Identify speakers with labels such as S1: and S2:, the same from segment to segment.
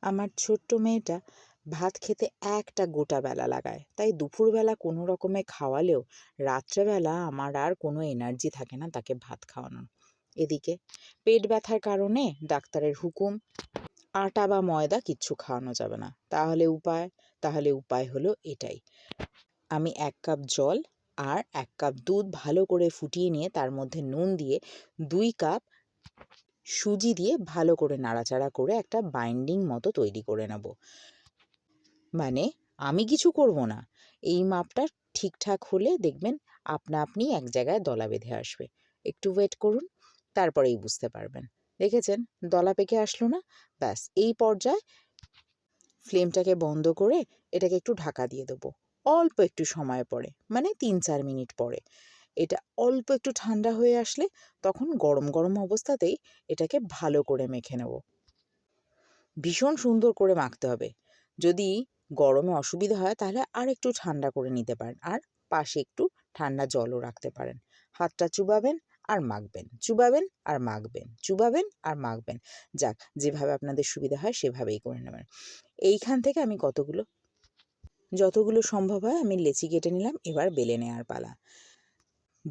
S1: আমার ছোট্ট মেয়েটা ভাত খেতে একটা গোটা বেলা লাগায়, তাই দুপুরবেলা কোনো রকমে খাওয়ালেও রাত্রেবেলা আমার আর কোনো এনার্জি থাকে না তাকে ভাত খাওয়ানোর। এদিকে পেট ব্যথার কারণে ডাক্তারের হুকুম, আটা বা ময়দা কিচ্ছু খাওয়ানো যাবে না। তাহলে উপায় হলো এটাই। আমি 1 কাপ জল আর 1 কাপ দুধ ভালো করে ফুটিয়ে নিয়ে তার মধ্যে নুন দিয়ে 2 কাপ সুজি দিয়ে ভালো করে নাড়াচাড়া করে একটা বাইন্ডিং মতো তৈরি করে নেব। মানে আমি কিছু করব না, এই মাপটা ঠিকঠাক হলে দেখবেন আপনা আপনি এক জায়গায় দলা বেঁধে আসবে। একটু ওয়েট করুন, তারপরেই বুঝতে পারবেন। দেখেছেন দলা পেকে আসলো না? ব্যাস এই পর্যায়ে ফ্লেমটাকে বন্ধ করে এটাকে একটু ঢাকা দিয়ে দেবো। অল্প একটু সময় পরে, মানে 3-4 মিনিট পরে এটা অল্প একটু ঠান্ডা হয়ে আসলে তখন গরম গরম অবস্থাতেই এটাকে ভালো করে মেখে নেব। ভীষণ সুন্দর করে মাখতে হবে। যদি গরমে অসুবিধা হয় তাহলে আর একটু ঠান্ডা করে নিতে পারেন, আর পাশে একটু ঠান্ডা জলও রাখতে পারেন। হাতটা চুবাবেন আর মাখবেন, চুবাবেন আর মাখবেন, চুবাবেন আর মাখবেন। যাক, যেভাবে আপনাদের সুবিধা হয় সেভাবেই করে নেবেন। এইখান থেকে আমি যতগুলো সম্ভব হয় আমি লেচি কেটে নিলাম। এবার বেলে নেওয়ার পালা।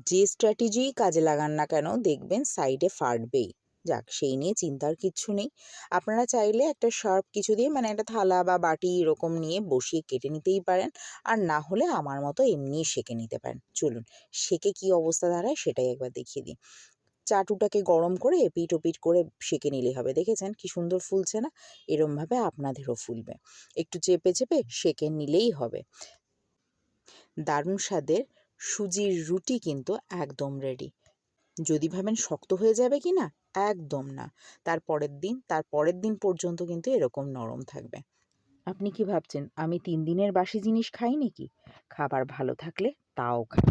S1: যে স্ট্র্যাটেজি কাজে লাগান না কেন দেখবেন সাইডে ফাটবেই। যাক, সেই নিয়ে চিন্তার কিচ্ছু নেই। আপনারা চাইলে একটা শার্প কিছু দিয়ে, মানে একটা থালা বা বাটি এরকম নিয়ে বসিয়ে কেটে নিতেই পারেন, আর না হলে আমার মতো এমনিই সেঁকে নিতে পারেন। চলুন সেঁকে কী অবস্থা দাঁড়ায় সেটাই একবার দেখিয়ে দিই। চাটুটাকে গরম করে এপিট ওপিট করে সেঁকে নিলেই হবে। দেখেছেন কি সুন্দর ফুলছে না? এরমভাবে আপনাদেরও ফুলবে। একটু চেপে চেপে সেঁকে নিলেই হবে। দারুণ স্বাদের সুজির রুটি কিন্তু একদম রেডি। যদি ভাবেন শক্ত হয়ে যাবে কি না, একদম না। তার পরের দিন পর্যন্ত কিন্তু এরকম নরম থাকবে। আপনি কি ভাবছেন আমি 3 দিনের বাসি জিনিস খাই নাকি? খাবার ভালো থাকলে তাও খাই।